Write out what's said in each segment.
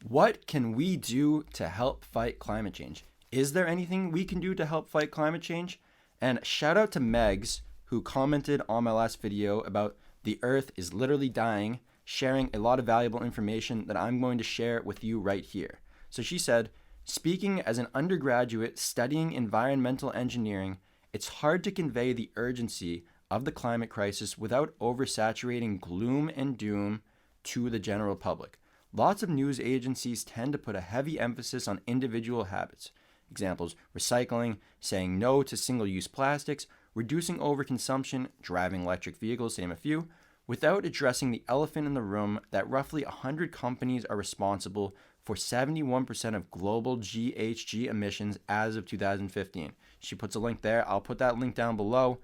What can we do to help fight climate change? Is there anything we can do to help fight climate change? And shout out to Meggs, who commented on my last video about the earth is literally dying, sharing a lot of valuable information that I'm going to share with you right here. So she said, speaking as an undergraduate studying environmental engineering, it's hard to convey the urgency of the climate crisis without oversaturating gloom and doom to the general public. Lots of news agencies tend to put a heavy emphasis on individual habits. Examples: recycling, saying no to single-use plastics, reducing overconsumption, driving electric vehicles, to name a few, without addressing the elephant in the room that roughly 100 companies are responsible for 71% of global GHG emissions as of 2015. She puts a link there. I'll put that link down below.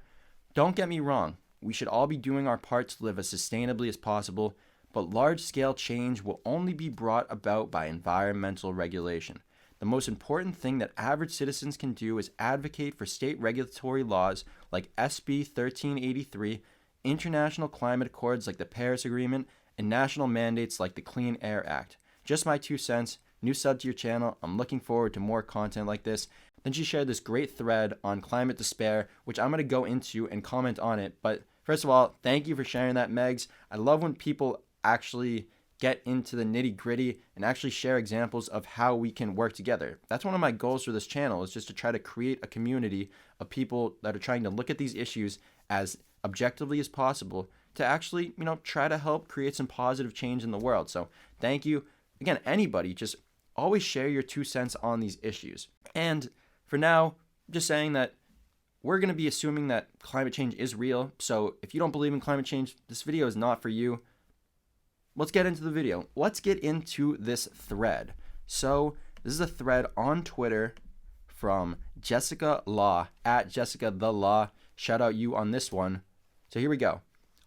Don't get me wrong. We should all be doing our part to live as sustainably as possible, but large-scale change will only be brought about by environmental regulation. The most important thing that average citizens can do is advocate for state regulatory laws like SB 1383, international climate accords like the Paris Agreement, and national mandates like the Clean Air Act. Just my 2 cents. New sub to your channel. I'm looking forward to more content like this. Then she shared this great thread on climate despair, which I'm going to go into and comment on it. But first of all, thank you for sharing that, Meggs. I love when people actually get into the nitty gritty and actually share examples of how we can work together. That's one of my goals for this channel, is just to try to create a community of people that are trying to look at these issues as objectively as possible to actually, try to help create some positive change in the world. So thank you. Again, anybody, just always share your 2 cents on these issues. And for now, just saying that we're going to be assuming that climate change is real. So if you don't believe in climate change, this video is not for you. Let's get into the video. Let's get into this thread. So this is a thread on Twitter from Jessica Law, at Jessica the Law. Shout out you on this one. So here we go.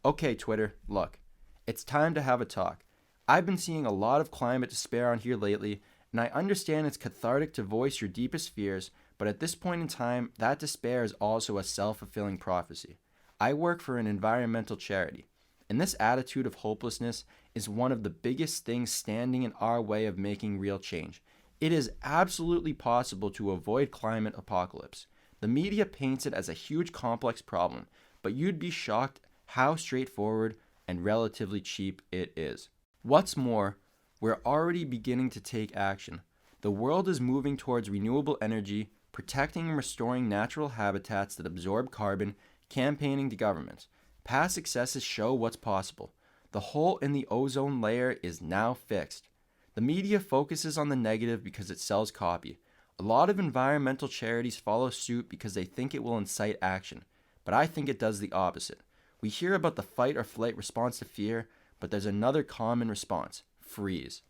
Okay, Twitter, look, it's time to have a talk. I've been seeing a lot of climate despair on here lately, and I understand it's cathartic to voice your deepest fears, but at this point in time, that despair is also a self-fulfilling prophecy. I work for an environmental charity, and this attitude of hopelessness is one of the biggest things standing in our way of making real change. It is absolutely possible to avoid climate apocalypse. The media paints it as a huge complex problem, but you'd be shocked how straightforward and relatively cheap it is. What's more, we're already beginning to take action. The world is moving towards renewable energy, protecting and restoring natural habitats that absorb carbon, campaigning to governments. Past successes show what's possible. The hole in the ozone layer is now fixed. The media focuses on the negative because it sells copy. A lot of environmental charities follow suit because they think it will incite action, but I think it does the opposite. We hear about the fight or flight response to fear, but there's another common response: freeze.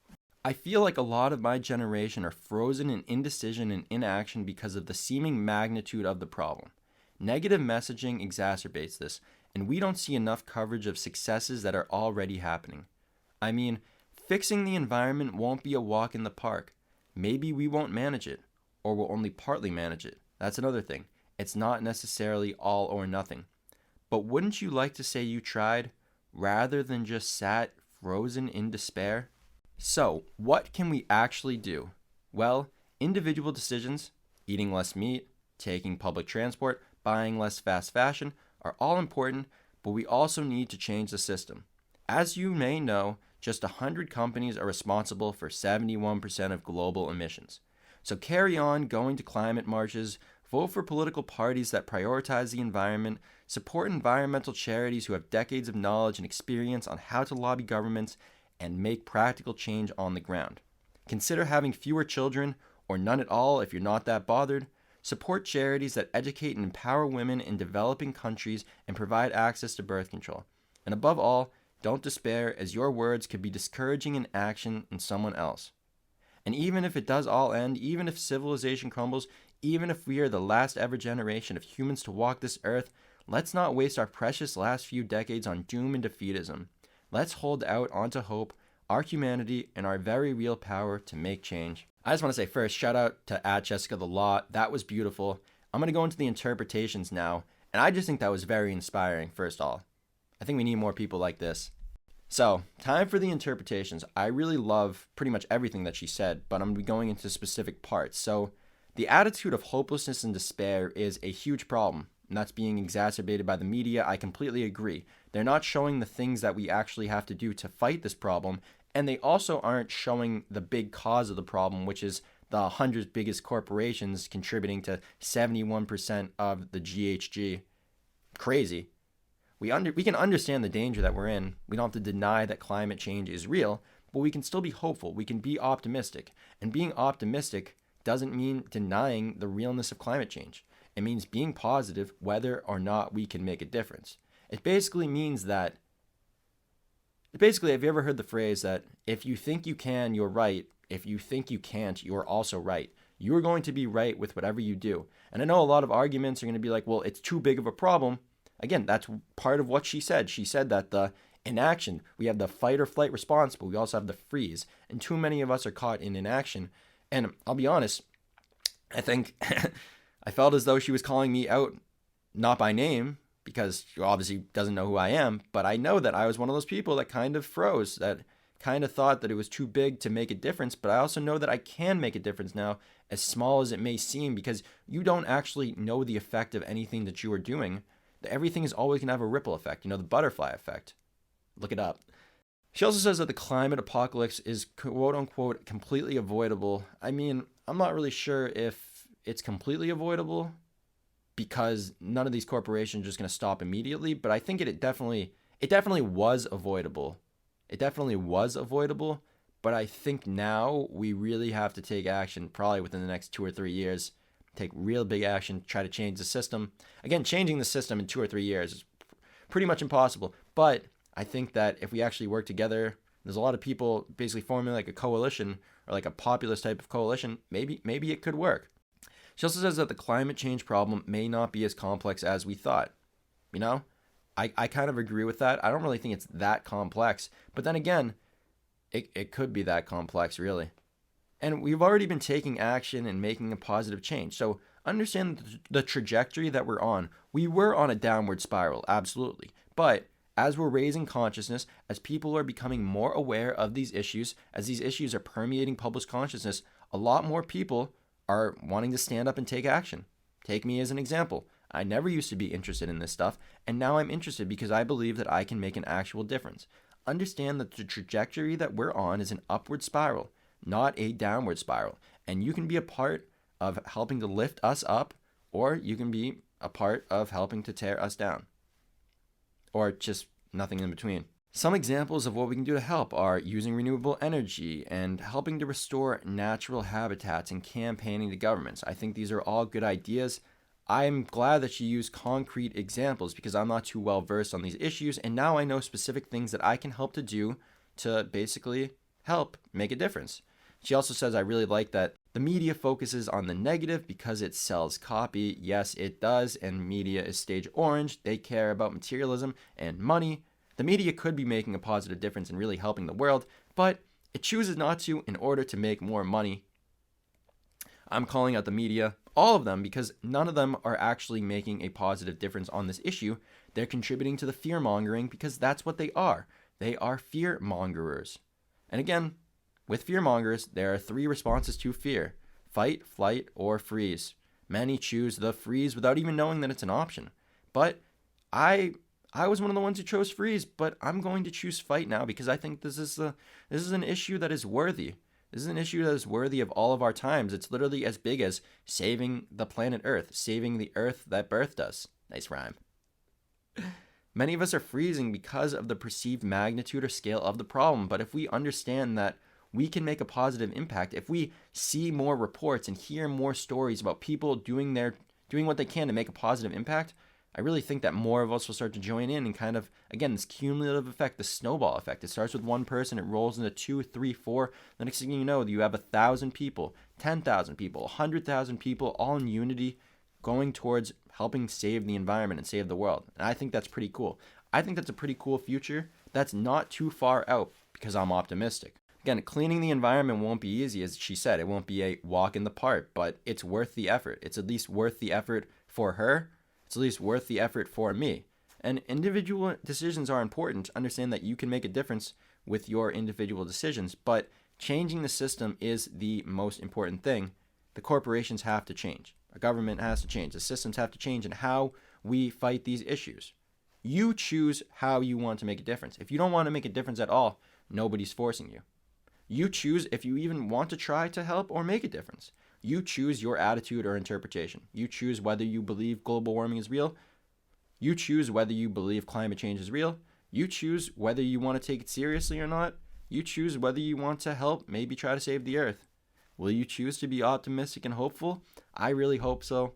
I feel like a lot of my generation are frozen in indecision and inaction because of the seeming magnitude of the problem. Negative messaging exacerbates this, and we don't see enough coverage of successes that are already happening. I mean, fixing the environment won't be a walk in the park. Maybe we won't manage it, or we'll only partly manage it. That's another thing. It's not necessarily all or nothing. But wouldn't you like to say you tried, rather than just sat frozen in despair? So, what can we actually do? Well, individual decisions, eating less meat, taking public transport, buying less fast fashion, are all important, but we also need to change the system. As you may know, just 100 companies are responsible for 71% of global emissions. So carry on going to climate marches, vote for political parties that prioritize the environment, support environmental charities who have decades of knowledge and experience on how to lobby governments, and make practical change on the ground. Consider having fewer children, or none at all if you're not that bothered. Support charities that educate and empower women in developing countries and provide access to birth control. And above all, don't despair, as your words could be discouraging in action in someone else. And even if it does all end, even if civilization crumbles, even if we are the last ever generation of humans to walk this earth, let's not waste our precious last few decades on doom and defeatism. Let's hold out onto hope, our humanity, and our very real power to make change. I just want to say first, shout out to at Jessica the Law. That was beautiful. I'm going to go into the interpretations now, and I just think that was very inspiring, first of all. I think we need more people like this. So, time for the interpretations. I really love pretty much everything that she said, but I'm going to be going into specific parts. So, the attitude of hopelessness and despair is a huge problem, and that's being exacerbated by the media. I completely agree. They're not showing the things that we actually have to do to fight this problem, and they also aren't showing the big cause of the problem, which is the 100 biggest corporations contributing to 71% of the GHG. Crazy. We can understand the danger that we're in. We don't have to deny that climate change is real, but we can still be hopeful. We can be optimistic. And being optimistic doesn't mean denying the realness of climate change. It means being positive whether or not we can make a difference. It basically means that, have you ever heard the phrase that if you think you can, you're right. If you think you can't, you're also right. You're going to be right with whatever you do. And I know a lot of arguments are going to be like, well, it's too big of a problem. Again, that's part of what she said. She said that the inaction, we have the fight or flight response, but we also have the freeze. And too many of us are caught in inaction. And I'll be honest, I think I felt as though she was calling me out, not by name, because she obviously doesn't know who I am, but I know that I was one of those people that kind of froze, that kind of thought that it was too big to make a difference. But I also know that I can make a difference now, as small as it may seem, because you don't actually know the effect of anything that you are doing. Everything is always going to have a ripple effect, the butterfly effect. Look it up. She also says that the climate apocalypse is quote unquote completely avoidable. I mean, I'm not really sure if it's completely avoidable because none of these corporations are just going to stop immediately, but I think it definitely was avoidable. It definitely was avoidable, but I think now we really have to take action probably within the next 2 or 3 years. Take real big action, try to change the system. Again, changing the system in 2 or 3 years is pretty much impossible. But I think that if we actually work together, there's a lot of people basically forming like a coalition or like a populist type of coalition, maybe it could work. She also says that the climate change problem may not be as complex as we thought. I kind of agree with that. I don't really think it's that complex. But then again, it could be that complex, really. And we've already been taking action and making a positive change. So understand the trajectory that we're on. We were on a downward spiral, absolutely. But as we're raising consciousness, as people are becoming more aware of these issues, as these issues are permeating public consciousness, a lot more people are wanting to stand up and take action. Take me as an example. I never used to be interested in this stuff, and now I'm interested because I believe that I can make an actual difference. Understand that the trajectory that we're on is an upward spiral, not a downward spiral. And you can be a part of helping to lift us up, or you can be a part of helping to tear us down, or just nothing in between. Some examples of what we can do to help are using renewable energy and helping to restore natural habitats and campaigning to governments. I think these are all good ideas. I'm glad that she used concrete examples because I'm not too well versed on these issues, and now I know specific things that I can help to do to basically help make a difference. She also says, I really like that the media focuses on the negative because it sells copy. Yes, it does, and media is stage orange. They care about materialism and money. The media could be making a positive difference and really helping the world, but it chooses not to in order to make more money. I'm calling out the media, all of them, because none of them are actually making a positive difference on this issue. They're contributing to the fear-mongering because that's what they are. They are fear-mongerers. And again, with fear-mongers, there are 3 responses to fear: fight, flight, or freeze. Many choose the freeze without even knowing that it's an option. But I was one of the ones who chose freeze, but I'm going to choose fight now because I think this is an issue that is worthy. This is an issue that is worthy of all of our times. It's literally as big as saving the planet Earth, saving the Earth that birthed us. Nice rhyme. Many of us are freezing because of the perceived magnitude or scale of the problem, but if we understand that we can make a positive impact, if we see more reports and hear more stories about people doing what they can to make a positive impact, I really think that more of us will start to join in and kind of, again, this cumulative effect, the snowball effect. It starts with one person, it rolls into 2, 3, 4. The next thing you know, you have 1,000 people, 10,000 people, 100,000 people all in unity going towards helping save the environment and save the world. And I think that's pretty cool. I think that's a pretty cool future that's not too far out because I'm optimistic. Again, cleaning the environment won't be easy, as she said. It won't be a walk in the park, but it's worth the effort. It's at least worth the effort for her. It's at least worth the effort for me. And individual decisions are important. Understand that you can make a difference with your individual decisions, but changing the system is the most important thing. The corporations have to change. A government has to change. The systems have to change, and how we fight these issues. You choose how you want to make a difference. If you don't want to make a difference at all, nobody's forcing you. You choose if you even want to try to help or make a difference. You choose your attitude or interpretation. You choose whether you believe global warming is real. You choose whether you believe climate change is real. You choose whether you want to take it seriously or not. You choose whether you want to help, maybe try to save the earth. Will you choose to be optimistic and hopeful? I really hope so.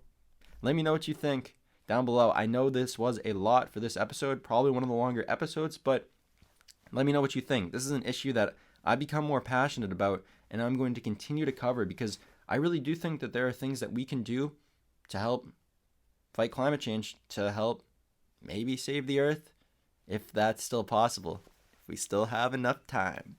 Let me know what you think down below. I know this was a lot for this episode, probably one of the longer episodes, but let me know what you think. This is an issue that I've become more passionate about, and I'm going to continue to cover because I really do think that there are things that we can do to help fight climate change, to help maybe save the earth, if that's still possible, if we still have enough time.